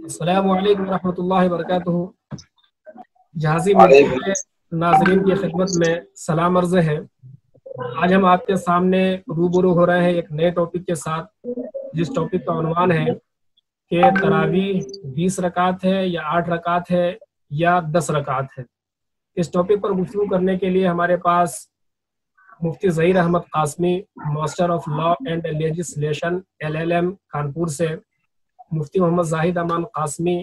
अस्सलामु अलैकुम रहमतुल्लाहि वबरकातुहू। जहाज़ी मीडिया के नाज़रीन की खिदमत में सलाम अर्ज़ है। आज हम आपके सामने रूबरू हो रहे हैं एक नए टॉपिक के साथ, जिस टॉपिक का उन्वान है कि तरावीह 20 रकात है या 8 रकात है या 10 रकात है। इस टॉपिक पर गुफ्तगू करने के लिए हमारे पास Mufti Zaheer Ahmed Qasmi, master of law and legislation LLM Kanpur से, मुफ्ती मोहम्मद जाहिद अमान कासमी,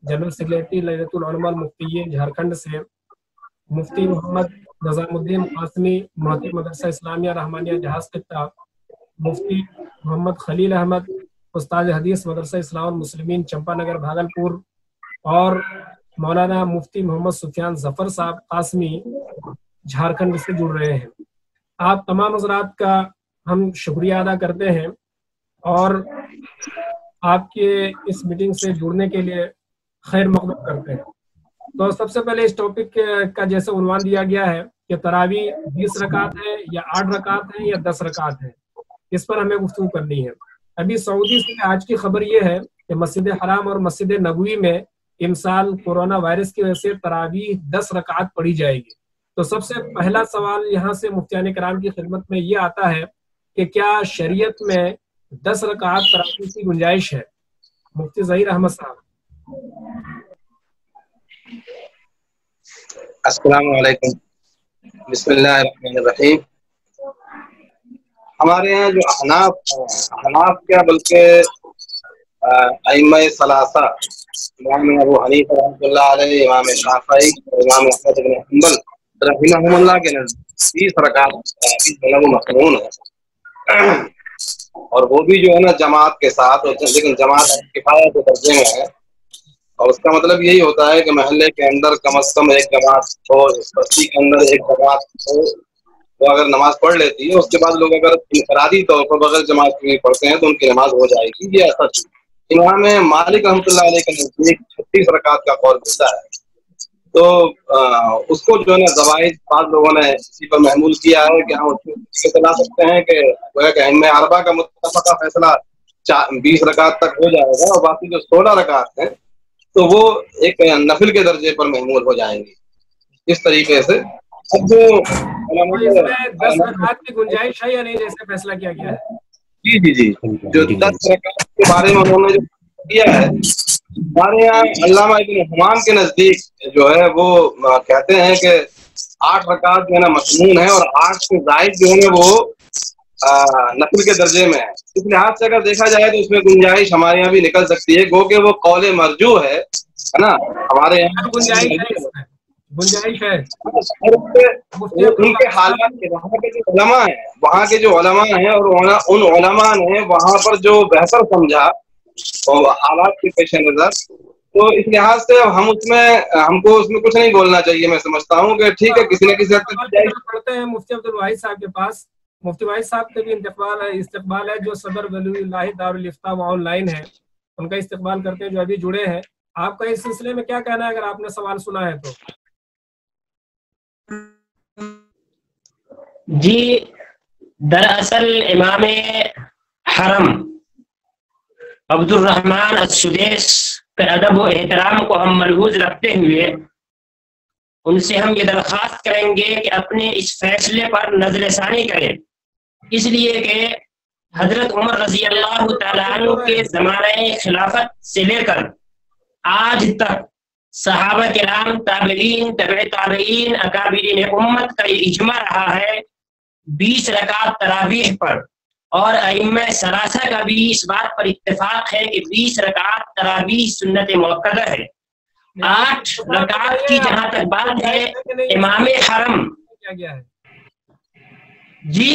जनरल सेक्रेटरी लजनतुल उलमा अल मुफ्तिय्यीन झारखंड से, मुफ्ती मोहम्मद नज़ामुद्दीन कासमी, मुहत्तिब मदरसा इस्लामिया रहमानिया जहाज़ खित्ता, मुफ्ती मोहम्मद खलील अहमद, उस्ताद हदीस मदरसा इस्लाम मुस्लिमीन चंपानगर भागलपुर, और मौलाना मुफ्ती मोहम्मद सुफियान जफर साहब कासमी झारखंड से जुड़ रहे हैं। आप तमाम हज़रात का हम शुक्रिया अदा करते हैं और आपके इस मीटिंग से जुड़ने के लिए खैर मक़दम करते हैं। तो सबसे पहले इस टॉपिक का जैसे उन्वान दिया गया है कि तरावीह 20 रकात है या 8 रकात है या 10 रकात है, इस पर हमें गुफ्तगू करनी है। अभी सऊदी से आज की खबर ये है कि मस्जिद हराम और मस्जिद नबवी में इस साल कोरोना वायरस की वजह से तरावीह 10 रकात पढ़ी जाएगी। तो सबसे पहला सवाल यहाँ से मुफ्तियान कराम की खिदमत में ये आता है कि क्या शरीयत में 10 रकात तरावीह की गुंजाइश है? मुफ्ती ज़हीर अहमद साहब। अस्सलाम वालेकुम, बिस्मिल्लाहिर्रहमानिर्रहीम। हमारे यहाँ जो अहनाफ क्या बल्कि अइम्मा सलासा, इमाम अबू हनीफा रहमतुल्लाह अलैहि, इमाम शाफई, इमाम अहमद इब्न हंबल रहमतुल्लाह के नज़दीक 30 रकात जो है वो मक़रून है, और वो भी जो है ना जमात के साथ होते हैं, लेकिन जमात किफाया के दर्जे में है। और उसका मतलब यही होता है कि महल्ले के अंदर कम से कम एक जमात हो, बस्ती के अंदर एक जमात हो, वो अगर नमाज पढ़ लेती है, उसके बाद लोग अगर इनफरादी तौर पर बगैर जमात के पढ़ते हैं तो उनकी नमाज हो जाएगी। ये ऐसा इमाम मालिक रहमतुल्लाह अलैह के नज़दीक 36 रकात का कौल मिलता है। तो उसको जो है ना ज़वाइद बाद लोगों ने इसी पर महमूल किया है कि हम उसको चला सकते हैं कि अइम्मा अरबा का मुत्तफ़क़ा फैसला 20 रकात तक हो जाएगा, और बाकी जो 16 रकात हैं तो वो एक नफिल के दर्जे पर महमूल हो जाएंगे। इस तरीके से अब जो इसमें 10 रकात की गुंजाइश है या नहीं, जैसे फैसला किया गया है? जी जी जी, जो 10 रकात के बारे में उन्होंने जो किया है, हमारे यहाँ अल्लामा इब्न हुमाम के नजदीक जो है वो कहते हैं कि 8 रकात जो है ना मसनून है, और 8 से जायद जो है ना वो नफिल के दर्जे में है। इस लिहाज से अगर देखा जाए तो उसमें गुंजाइश हमारे यहाँ भी निकल सकती है, गो के वो कौले मरजू है ना। हमारे यहाँ गुंजाइश है, गुंजाइश है। उनके हालात के वहाँ के जो उलमा हैं और उन उलमा ने वहाँ पर जो बेहतर समझा और हालात के पेश नजर, तो इस लिहाज से हमको उसमें कुछ नहीं बोलना चाहिए। मैं समझता हूँ कि ठीक है, किसी न किसी हद तक पढ़ते हैं मुफ्ती अब्दुल वाहिद साहब के पास। मुफ्ती वाहिद साहब के भी इस्तकबाल है, जो सदर वलीउल्लाह दारुल इफ्ता व ऑनलाइन है, उनका इस्तकबाल करते हैं, जो अभी जुड़े हैं। आपका इस सिलसिले में क्या कहना है, अगर आपने सवाल सुना है तो? जी, दरअसल इमाम हरम अब्दुर्रहमान अस्सुदैस के अदब व एहतराम को हम मलहूज रखते हुए उनसे हम ये दरख्वास्त करेंगे कि अपने इस फैसले पर नजरसानी करें, इसलिए कि हजरत उमर रज़ी अल्लाह तआला अन्हु के ज़माने खिलाफत से लेकर आज तक सहाबा किराम, ताबईन, तबे ताबईन, अकाबिरीन उम्मत का ये इज्मा रहा है 20 रकात तरावीह पर, और अइम्मा सलासा का भी इस बात पर इत्तेफाक है कि 20 रकात तरावीह सुन्नत मुअक्कदा है। 8 रकात की जहां तक बात है, इमाम हरम क्या गया है जी,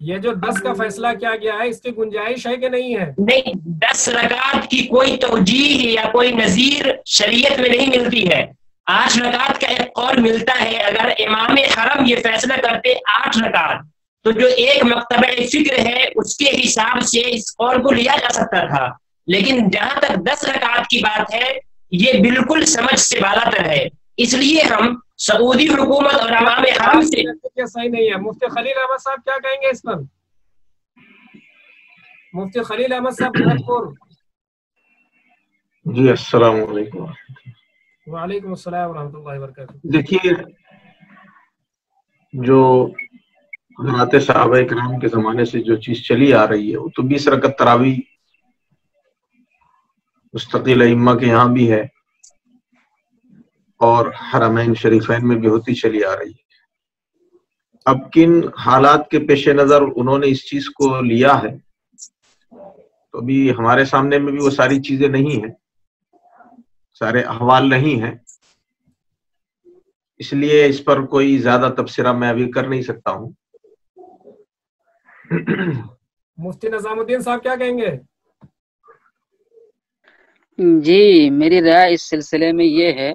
ये जो 10 का फैसला किया गया है, इसकी गुंजाइश है कि नहीं है? नहीं, 10 रकात की कोई तौजीह या कोई नजीर शरीयत में नहीं मिलती है। 8 रकात का एक कौल मिलता है। अगर इमाम हरम ये फैसला करते 8 रकात, तो जो एक मकतबा फिक्र है उसके हिसाब से इस कौल को लिया जा सकता था, लेकिन जहां तक 10 रकात की बात है, ये बिल्कुल समझ से बालातर है। इसलिए हम सऊदी हुकूमत और इमाम हरम से सही नहीं है। मुफ्ती खलील अहमद साहब क्या कहेंगे इस पर? मुफ्ती खलील अहमद साहब جی السلام علیکم۔ وعلیکم السلام ورحمۃ اللہ وبرکاتہ۔ دیکھیے، جو حضرات صحابہ کرام کے زمانے سے جو چیز چلی آ رہی ہے وہ تو 20 رکعت تراویح مستقل ائمہ کے یہاں بھی ہے اور حرمین شریفین میں بھی ہوتی چلی آ رہی ہے۔ اب کن حالات کے پیش نظر انہوں نے اس چیز کو لیا ہے تو ابھی ہمارے سامنے میں بھی وہ ساری چیزیں نہیں ہیں، سارے احوال نہیں ہیں، اس لیے اس پر کوئی زیادہ تبصرہ میں ابھی کر نہیں سکتا ہوں۔ مفتی نظام الدین صاحب کیا کہیں گے؟ جی، میری رائے اس سلسلے میں یہ ہے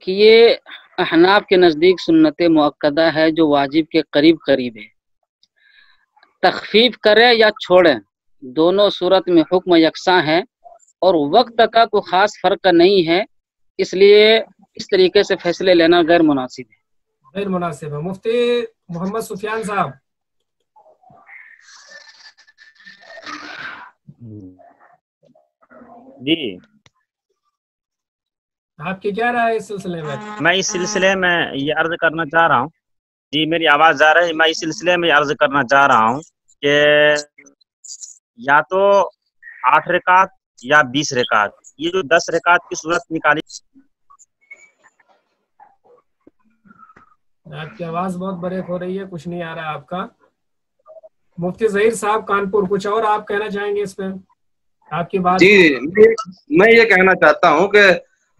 کہ یہ احناف کے نزدیک سنت مؤکدہ ہے جو واجب کے قریب قریب ہے۔ تخفیف کرے یا چھوڑے دونوں صورت میں حکم یکساں ہے اور وقت کا کوئی خاص فرق نہیں ہے، اس لیے اس طریقے سے فیصلے لینا غیر مناسب ہے۔ غیر مناسب ہے۔ مفتی محمد سفیان صاحب، جی آپ کی کیا رائے ہے اس سلسلے میں؟ میں اس سلسلے میں یہ عرض کرنا چاہ رہا ہوں، جی میری آواز جا رہی ہے؟ میں اس سلسلے میں عرض کرنا چاہ رہا ہوں کہ یا تو 8 رکعت یا 20 رکعت، یہ جو 10 رکعت کی صورت نکالی۔ آپ کی آواز بہت بریک ہو رہی ہے، کچھ نہیں آ رہا آپ کا۔ مفتی ظہیر صاحب کانپور، کچھ اور آپ کہنا چاہیں گے اس پہ؟ آپ کی بات۔ جی میں یہ کہنا چاہتا ہوں کہ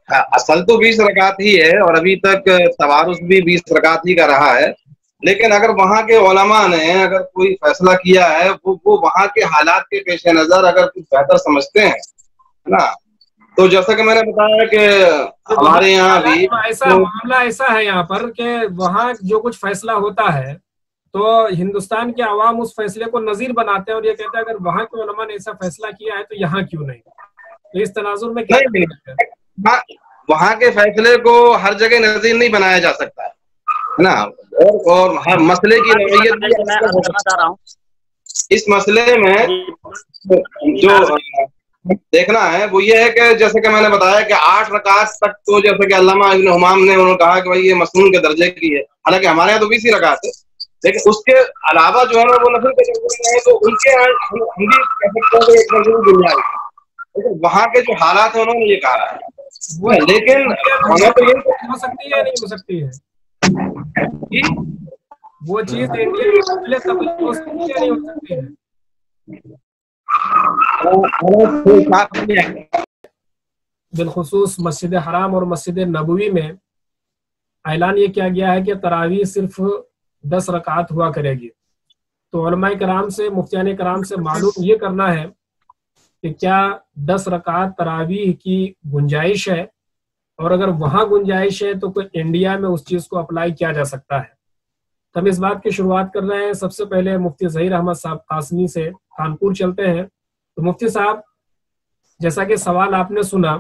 اصل تو 20 رکعت ہی ہے اور ابھی تک توارث بھی 20 رکعت ہی کا رہا ہے، لیکن اگر وہاں کے علماء نے اگر کوئی فیصلہ کیا ہے وہ وہاں کے حالات کے پیش نظر اگر کچھ بہتر سمجھتے ہیں نا، تو جیسا کہ میں نے بتایا کہ ہمارے یہاں بھی معاملہ ایسا ہے یہاں پر کہ وہاں جو کچھ فیصلہ ہوتا ہے تو ہندوستان کے عوام اس فیصلے کو نظیر بناتے ہیں اور یہ کہتے ہیں اگر وہاں کے علماء نے ایسا فیصلہ کیا ہے تو یہاں کیوں نہیں؟ تو اس تناظر میں کیا وہاں کے فیصلے کو ہر جگہ نظیر نہیں بنایا جا سکتا ہے نا، اور ہر مسئلے کی نوعیت اس مسئلے میں جو دیکھنا ہے وہ یہ ہے کہ جیسے کہ میں نے بتایا کہ 8 رکعت تک تو جیسے کہ علامہ ابن حمام نے انہوں نے کہا کہ بھائی یہ مسنون کے درجے کی ہے، حالانکہ ہمارے یہاں تو 20 ہی رکعت ہے، لیکن اس کے علاوہ جو ہے نا وہ نفل کے درجے ہیں تو ان کے ہم بھی کہہ سکتے ہیں کہ ایک نظیر گنجائش ہے، لیکن وہاں کے جو حالات ہیں انہوں نے یہ کہا ہے، لیکن ہمیں تو یہ ہو سکتی ہے یا نہیں ہو سکتی ہے وہ چیز انڈیا میں تبلیغ ہو سکتی ہے یا نہیں ہو سکتی ہے؟ بالخصوص مسجد حرام اور مسجد نبوی میں اعلان یہ کیا گیا ہے کہ تراویح صرف 10 رکعت ہوا کرے گی، تو علماء کرام سے مفتیان کرام سے معلوم یہ کرنا ہے کہ کیا 10 رکعت تراویح کی گنجائش ہے، اور اگر وہاں گنجائش ہے تو کوئی انڈیا میں اس چیز کو اپلائی کیا جا سکتا ہے۔ تو ہم اس بات کی شروعات کر رہے ہیں، سب سے پہلے مفتی ظہیر احمد صاحب قاسمی سے کانپور چلتے ہیں۔ تو مفتی صاحب، جیسا کہ سوال آپ نے سنا،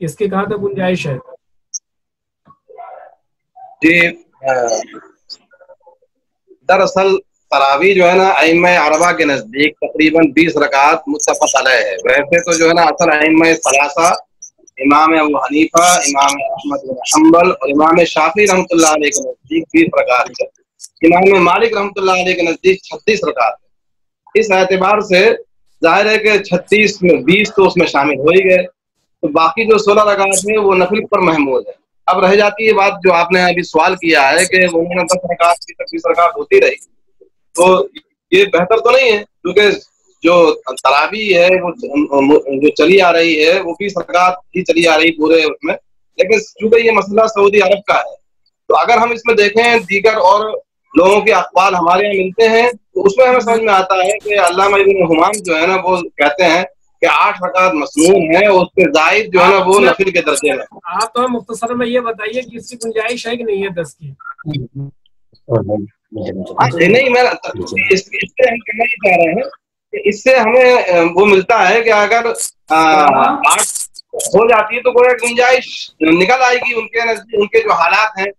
اس کی کہاں تک گنجائش ہے؟ جی دراصل تراویح جو ہے نا ائمہ اربعہ کے نزدیک تقریباً 20 رکعت متفق علیہ ہے۔ ویسے تو جو ہے نا اصل ائمہ ثلاثہ امام ابو حنیفہ، امام احمد بن حنبل اور امام شافعی رحمۃ اللہ علیہ کے نزدیک 20 رکعت ہے، امام مالک رحمۃ اللہ علیہ کے نزدیک 36 رکعت ہے۔ اس اعتبار سے ظاہر ہے کہ 36 میں 20 تو اس میں شامل ہو ہی گئے، تو باقی جو 16 رکعت ہیں وہ نفل پر محمول ہے۔ اب رہ جاتی ہے بات جو آپ نے ابھی سوال کیا ہے کہ انہوں نے 10 رکعت کی 26 رکعت ہوتی رہی، تو یہ بہتر تو نہیں ہے، کیونکہ جو تراویح ہے وہ جو چلی آ رہی ہے وہ 20 رکعت ہی چلی آ رہی پورے اس میں، لیکن چونکہ یہ مسئلہ سعودی عرب کا ہے تو اگر ہم اس میں دیکھیں دیگر اور لوگوں کے اقوال ہمارے یہاں ملتے ہیں تو اس میں ہمیں سمجھ میں آتا ہے کہ علامہ ابن حمام جو ہے نا وہ کہتے ہیں کہ 8 رکعت مسنون ہے، اس کے زائد جو ہے نا وہ نفل کے درجے میں۔ آپ تو مختصر میں یہ بتائیے کہ اس کی گنجائش ہے کہ نہیں ہے 10 کی؟ نہیں، میں اس سے ہم کہنا یہ چاہ رہے ہیں کہ اس سے ہمیں وہ ملتا ہے کہ اگر 8 ہو جاتی ہے تو کوئی گنجائش نکل آئے گی ان کے جو حالات ہیں،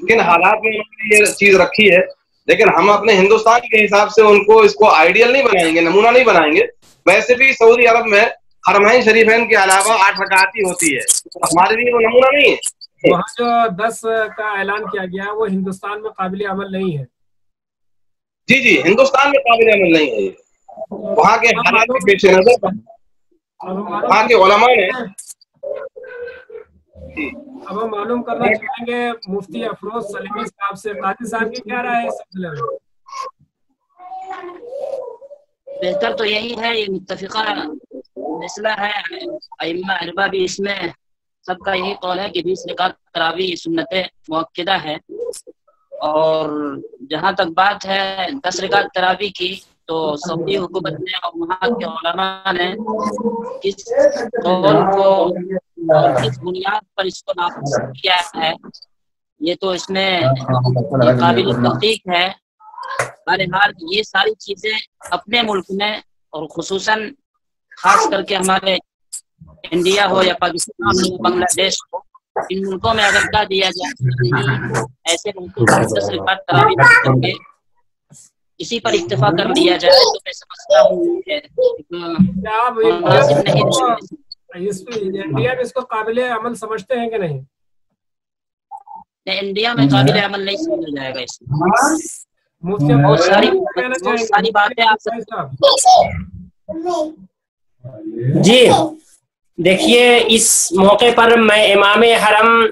کن حالات میں انہوں نے یہ چیز رکھی ہے، لیکن ہم اپنے ہندوستان کے حساب سے ان کو اس کو آئیڈیل نہیں بنائیں گے، نمونہ نہیں بنائیں گے۔ ویسے بھی سعودی عرب میں हरमैन शरीफैन के अलावा 8 रकात ही होती है, तो हमारे लिए वो नमूना नहीं है। वहाँ जो 10 का ऐलान किया गया वो हिंदुस्तान में काबिल अमल नहीं है। जी जी, हिंदुस्तान में काबिल अमल नहीं है। वहाँ के हालात के पेश नजर वहाँ के उलमा ने, अब हम मालूम करना चाहेंगे मुफ्ती अफरोज सलीमी साहब से, काजी साहब की क्या राय है इस सिलसिले में? बेहतर तो यही है, ये मुत्तफिका फैसला है, अइम्मा अरबा भी इसमें सबका यही कौल है कि 20 रकात तरावी सुन्नत मुअक्कदा है। और जहाँ तक बात है 10 रकात तरावी की, तो सऊदी हुकूमत ने और वहाँ के उलमा ने किस कौल को और किस बुनियाद पर इसको नाफिज किया है, ये तो इसमें काबिल तहकीक है। बहरहाल ये सारी चीजें अपने मुल्क में और खुसूसन खास करके हमारे इंडिया हो या पाकिस्तान हो, बांग्लादेश हो, इन मुल्कों में अगर क्या दिया जाए ऐसे मुल्कों को 10 रकात तरावी करके इसी पर इत्तेफा कर दिया जाए, तो मैं समझता हूँ इंडिया में इसको काबिल अमल समझते हैं कि नहीं? इंडिया में काबिल अमल नहीं समझा जाएगा इसमें। मुफ्ती बहुत सारी बातें आप जी देखिए, इस मौके पर मैं इमाम हरम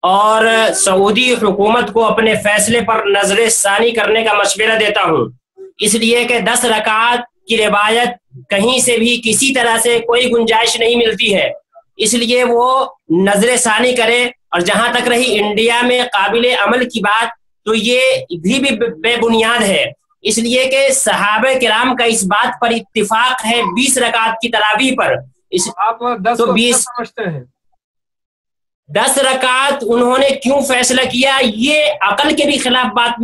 और सऊदी हुकूमत को अपने फैसले पर नजर सानी करने का मशवरा देता हूँ, इसलिए कि 10 रकात की रिवायत कहीं से भी किसी तरह से कोई गुंजाइश नहीं मिलती है, इसलिए वो नजर सानी करे। और जहां तक रही इंडिया में काबिल अमल की बात, तो ये भी बेबुनियाद है, इसलिए कि सहाबे किराम का इस बात पर इत्तिफाक है 20 रकात की तरावी पर। आप 10 तो 20 समझते हैं? 10 रकात उन्होंने क्यों फैसला किया, ये अकल के भी खिलाफ बात,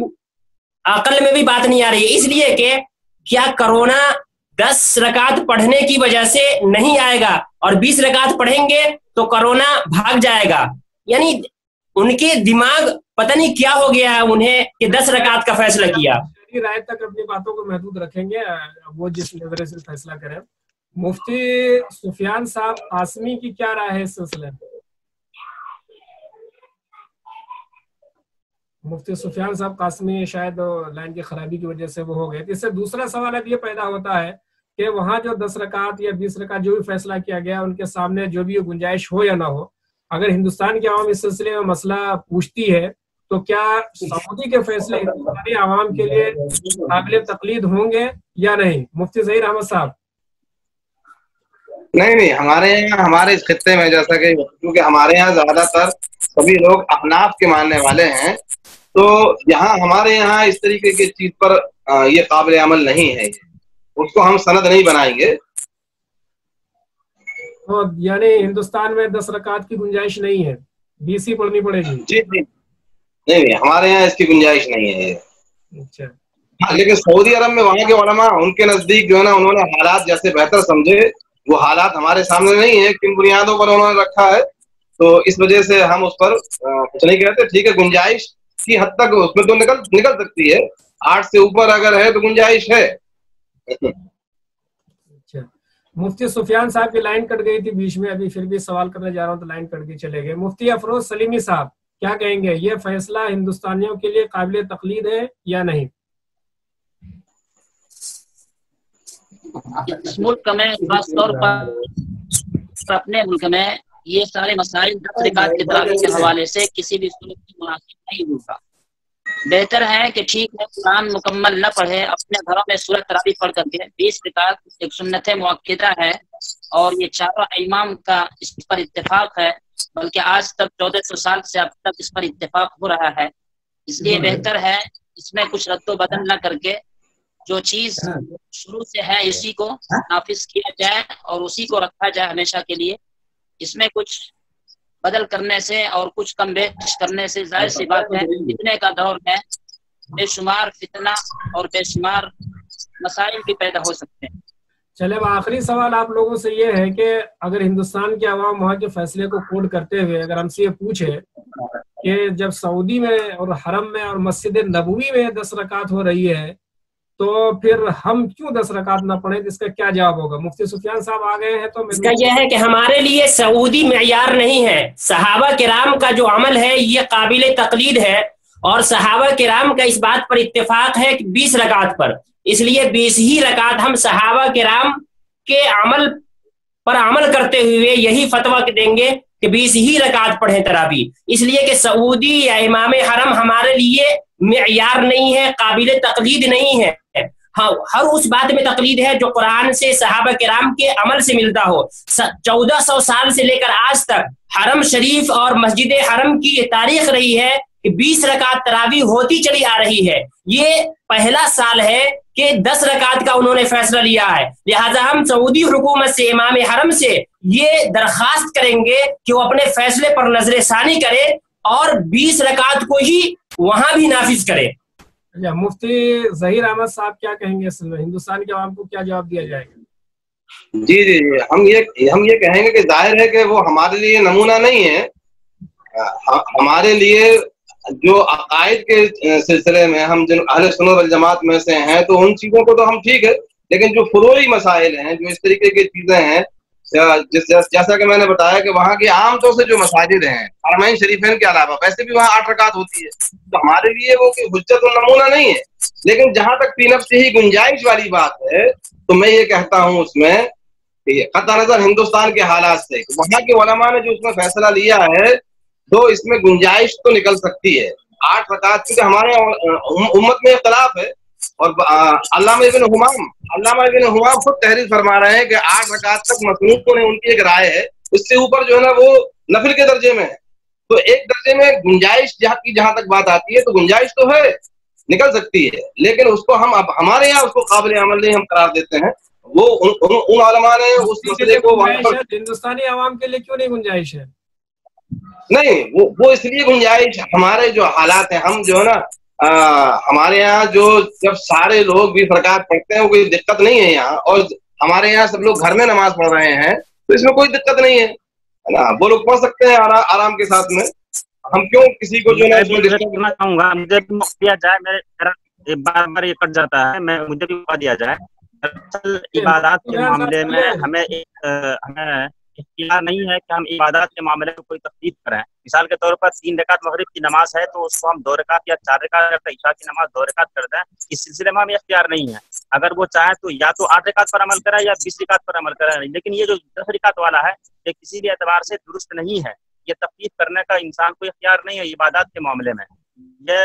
अकल में भी बात नहीं आ रही है, इसलिए कि क्या कोरोना 10 रकात पढ़ने की वजह से नहीं आएगा और 20 रकात पढ़ेंगे तो कोरोना भाग जाएगा। यानी उनके दिमाग पता नहीं क्या हो गया है उन्हें कि 10 रकात का फैसला किया। राय तक अपनी बातों को महदूद रखेंगे, वो जिस नजरिए से फैसला करें। मुफ्ती सुफियान साहब कासमी की क्या राय है इस सिलसिले में? मुफ्ती सुफियान साहब कासमी शायद लाइन की खराबी की वजह से वो हो गए। इससे दूसरा सवाल अब ये पैदा होता है कि वहाँ जो 10 रकात या 20 रकात जो भी फैसला किया गया, उनके सामने जो भी गुंजाइश हो या ना हो, अगर हिंदुस्तान की आवाम इस सिलसिले में मसला पूछती है, तो क्या सऊदी के फैसले हिंदुस्तानी आवाम के लिए काबिल तकलीद होंगे या नहीं? मुफ्ती ज़हीर अहमद साहब। नहीं, हमारे इस खित्ते में, जैसा कि क्योंकि हमारे यहाँ ज्यादातर सभी लोग अपनाफ के मानने वाले हैं, तो यहाँ हमारे यहाँ इस तरीके की चीज पर ये काबिल अमल नहीं है, उसको हम सनद नहीं बनाएंगे। तो यानी हिंदुस्तान में 10 रकात की गुंजाइश नहीं है, 20 ही पढ़नी पड़ेगी? जी जी, नहीं, हमारे यहाँ इसकी गुंजाइश नहीं है। अच्छा। हाँ, लेकिन सऊदी अरब में वहाँ के उलमा, उनके नजदीक जो है ना, उन्होंने हालात जैसे बेहतर समझे, वो हालात हमारे सामने नहीं है, किन बुनियादों पर उन्होंने रखा है, तो इस वजह से हम उस पर कुछ नहीं कहते। ठीक है, गुंजाइश की हद तक उसमें तो निकल सकती है, 8 से ऊपर अगर है तो गुंजाइश है। अच्छा, मुफ्ती सुफियान साहब की लाइन कट गई थी बीच में, अभी फिर भी सवाल करने जा रहा हूँ तो लाइन कट के चले गए। मुफ्ती अफरोज सलीमी साहब क्या कहेंगे, ये फैसला हिंदुस्तानियों के लिए काबिल तकलीद है या नहीं? इस मुल्क में खास तौर पर अपने मुल्क में ये सारे मसाइल 10 रकात की तरावी के हवाले से किसी भी सूरत में मुनासिब नहीं होगा। बेहतर है कि ठीक है, कुरान मुकम्मल न पढ़े, अपने घरों में सूरत तरावी पढ़ करके 20 रकात एक सुन्नत मुअक्कदा है, और ये चारों इमाम का इस पर इत्तेफाक है, बल्कि आज तक 1400 साल से अब तक इस पर इत्तेफाक हो रहा है। इसलिए बेहतर है इसमें कुछ रद्दो बदल न करके जो चीज शुरू से है इसी को नाफिज किया जाए और उसी को रखा जाए हमेशा के लिए। इसमें कुछ बदल करने से और कुछ कम बेश करने से जाहिर सी बात है, फितने का दौर है, बेशुमार फितना और बेशुमार मसाइल भी पैदा हो सकते हैं। चले, अब आखिरी सवाल आप लोगों से ये है कि अगर हिंदुस्तान के अवाम वहाँ के फैसले को कोड करते हुए अगर हमसे ये पूछे कि जब सऊदी में और हरम में और मस्जिद नबवी में 10 रकात हो रही है, तो फिर हम क्यों 10 रकात ना पढ़ें? इसका क्या जवाब होगा? मुफ्ती सुफियान साहब आ गए हैं, तो इसका यह है कि हमारे लिए सऊदी मेयार नहीं है। सहाबा किराम का जो अमल है ये काबिल तकलीद है, और सहाबा किराम का इस बात पर इत्तेफाक है कि 20 रकात पर, इसलिए 20 ही रकात हम सहाबा किराम के अमल पर अमल करते हुए यही फतवा देंगे कि 20 ही रकात पढ़ें तरावी, इसलिए कि सऊदी या इमाम हरम हमारे लिए मेयार नहीं है, काबिल तकलीद नहीं है। हाँ, हर उस बात में तकलीद है जो कुरान से, सहाबा किराम के अमल से मिलता हो। 1400 साल से लेकर आज तक हरम शरीफ और मस्जिद हरम की तारीख रही है कि 20 रकात तरावी होती चली आ रही है। ये पहला साल है कि 10 रकात का उन्होंने फैसला लिया है। लिहाजा हम सऊदी हुकूमत से, इमाम हरम से ये दरखास्त करेंगे कि वो अपने फैसले पर नजर सानी करे और 20 रकात को ही वहां भी नाफिज करे। मुफ्ती ज़हीर अहमद साहब क्या कहेंगे? हिंदुस्तान के आवाम को क्या जवाब दिया जाएगा? जी जी जी, हम ये कहेंगे कि जाहिर है कि वो हमारे लिए नमूना नहीं है। हमारे लिए जो अकायद के सिलसिले में हम जिन अहले सुन्नत वल जमात में से हैं, तो उन चीजों को तो हम ठीक है, लेकिन जो फुरूई मसाइल हैं, जो इस तरीके की चीजें हैं, जैसा कि मैंने बताया कि वहाँ की आम तौर से जो मसाजिद हैं, हरमैन शरीफैन के अलावा वैसे भी वहाँ 8 रकात होती है, तो हमारे लिए वो हुज्जत और नमूना नहीं है। लेकिन जहां तक फी नफ्सी ही गुंजाइश वाली बात है, तो मैं ये कहता हूँ उसमें कतई नजर हिंदुस्तान के हालात से, वहाँ के उलमा ने जो उसमें फैसला लिया है, तो इसमें गुंजाइश तो निकल सकती है 8 रकात, क्योंकि हमारे उम्मत में इख्तलाफ है। और अल्लामा इब्न हुमाम खुद तहरीर फरमा रहे हैं कि 8 रकात तक मसनून ने उनकी एक राय है, उससे ऊपर जो है ना वो नफिल के दर्जे में है। तो एक दर्जे में गुंजाइश जहां तक बात आती है, तो गुंजाइश तो है, निकल सकती है, लेकिन उसको हम अब हमारे यहाँ उसको काबिल अमल नहीं हम करार देते हैं। वो उन उलमा ने उस मसले को हिंदुस्तानी आवाम के लिए क्यों नहीं गुंजाइश है? नहीं, वो इसलिए गुंजाइश, हमारे जो हालात हैं, हम जो है ना हमारे यहाँ जो जब सारे लोग 20 रकात पढ़ते हैं, वो कोई दिक्कत नहीं है यहाँ, और हमारे यहाँ सब लोग घर में नमाज पढ़ रहे हैं, तो इसमें कोई दिक्कत नहीं है ना, वो लोग पढ़ सकते हैं आराम के साथ में। हम क्यों किसी को जो है करना चाहूंगा, मुझे भी मौका दिया जाए, मेरे बार ये कट जाता है, मुझे भी मौका दिया जाए। दरअसल इबादत के मामले में हमें इख्तियार नहीं है कि हम इबादत के मामले में कोई तकलीफ करें। मिसाल के तौर पर 3 रकात मगरिब की नमाज है, तो उसको हम 2 रकात या 4 रकात, ईशा की नमाज 2 रकात कर दें, इस सिलसिले में हमें इख्तियार नहीं है। अगर वो चाहे तो या तो 8 रकात पर अमल करें या 20 रकात पर अमल करें, लेकिन ये जो 10 रकात वाला है, ये किसी भी एतबार से दुरुस्त नहीं है। ये तकलीफ करने का इंसान को इख्तियार नहीं है इबादत के मामले में। ये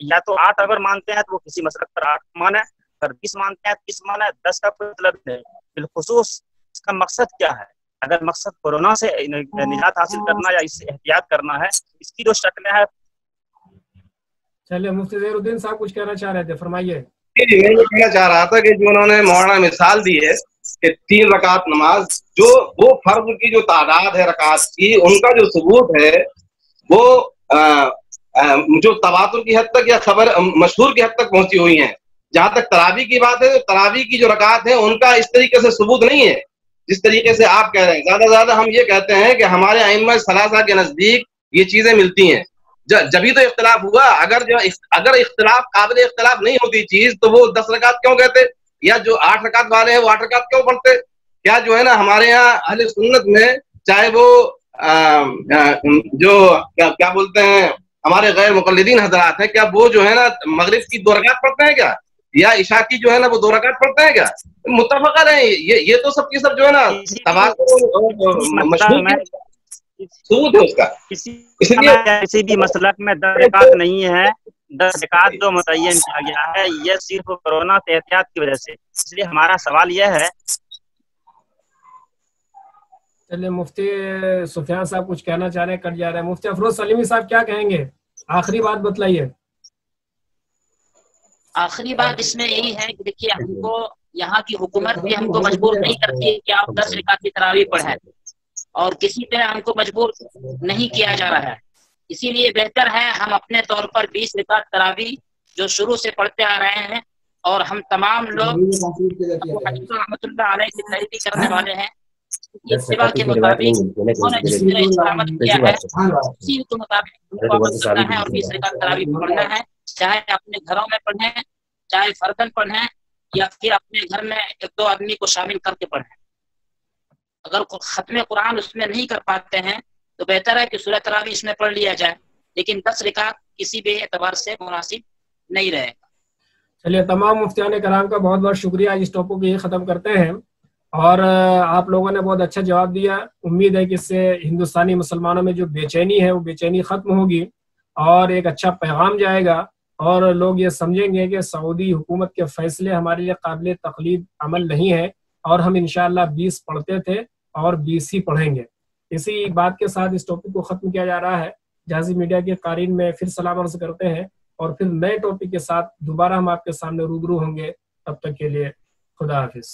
या तो 8 अगर मानते हैं तो वो किसी मसलक पर 8 माने, अगर 20 मानते हैं तो 20 माने, 10 का कोई मतलब नहीं। बिलखुसूस इसका मकसद क्या है? अगर मकसद कोरोना से निजात हासिल करना या इससे एहतियात करना है, इसकी जो शक्लें हैं। चलिए, मुफ्ती ज़हीरुद्दीन साहब कुछ कहना चाह रहे थे, फरमाइए। जी, मैं ये कहना चाह रहा था कि जो उन्होंने मौलाना मिसाल दी है कि 3 रकात नमाज, जो वो फर्ज की जो तादाद है रकात की, उनका जो सबूत है वो जो तवातुर की हद तक या खबर मशहूर की हद तक पहुंची हुई है। जहां तक तरावी की बात है, तो तरावी की जो रकात है उनका इस तरीके से सबूत नहीं है जिस तरीके से आप कह रहे हैं। ज्यादा हम ये कहते हैं कि हमारे अइम्मा सलासा के नजदीक ये चीजें मिलती हैं, जभी तो इख्तिलाफ हुआ। अगर इख्तिलाफ काबिल इख्तिलाफ नहीं होती चीज, तो वो 10 रकात क्यों कहते, या जो 8 रकात वाले हैं वो 8 रकात क्यों पढ़ते? क्या जो है ना हमारे यहाँ अहले सुन्नत में, चाहे वो जो क्या बोलते हैं हमारे गैर मुक़ल्लिदीन हज़रात हैं, क्या वो जो है ना मगरिब की 2 रकात पढ़ते हैं क्या, या इशा की जो है ना वो 2 रकात पढ़ते हैं क्या? मुत्तफ़क़ है ये तो सबकी सब जो है ना सूद है उसका। इसलिए किसी भी मसलक में 10 रकात नहीं है, 10 रकात जो मुतय्यन किया गया है ये सिर्फ कोरोना से एहतियात की वजह से। इसलिए हमारा सवाल यह है। चलिए, मुफ्ती सुफियान साहब कुछ कहना चाह रहे हैं, कट जा रहे हैं। मुफ्ती अफरोज सलीमी साहब क्या कहेंगे? आखिरी बात बतलाइए। आखिरी बात इसमें यही है कि देखिए, हमको यहाँ की हुकूमत भी हमको मजबूर नहीं करती है कि आप 10 रकात की तरावी पढ़ें, और किसी तरह हमको मजबूर नहीं किया जा रहा है। इसीलिए बेहतर है हम अपने तौर पर 20 रकात तरावी जो शुरू से पढ़ते आ रहे हैं, और हम तमाम लोग रहमतुल्लाह अलैह की तैयारी करने वाले हैं, इत्तिबा के मुताबिक उन्होंने जिस तरह इस्तेमाल किया है उसी के मुताबिक हमको अमल करना है और 20 रकात तरावी पढ़ना है। चाहे अपने घरों में पढ़ें, चाहे फर्दन पढ़ें, یا پھر اپنے گھر میں 1-2 آدمی کو شامل کر کے پڑھیں. اگر ختم قرآن اس میں نہیں کر پاتے ہیں تو بہتر ہے کہ سورہ تراویح اس میں پڑھ لیا جائے، لیکن 10 رکعت کسی بھی اعتبار سے مناسب نہیں رہے گا. چلیے، تمام مفتیان کرام کا بہت بہت شکریہ. اس ٹاپک کو یہ ختم کرتے ہیں، اور آپ لوگوں نے بہت اچھا جواب دیا. امید ہے کہ اس سے ہندوستانی مسلمانوں میں جو بے چینی ہے وہ بے چینی ختم ہوگی اور ایک اچھا پیغام جائے گا، اور لوگ یہ سمجھیں گے کہ سعودی حکومت کے فیصلے ہمارے لیے قابل تقلید عمل نہیں ہے، اور ہم انشاءاللہ 20 پڑھتے تھے اور 20 ہی پڑھیں گے. اسی بات کے ساتھ اس ٹاپک کو ختم کیا جا رہا ہے. جہازی میڈیا کے قارئین میں پھر سلام عرض کرتے ہیں، اور پھر نئے ٹاپک کے ساتھ دوبارہ ہم آپ کے سامنے روبرو ہوں گے. تب تک کے لیے خدا حافظ.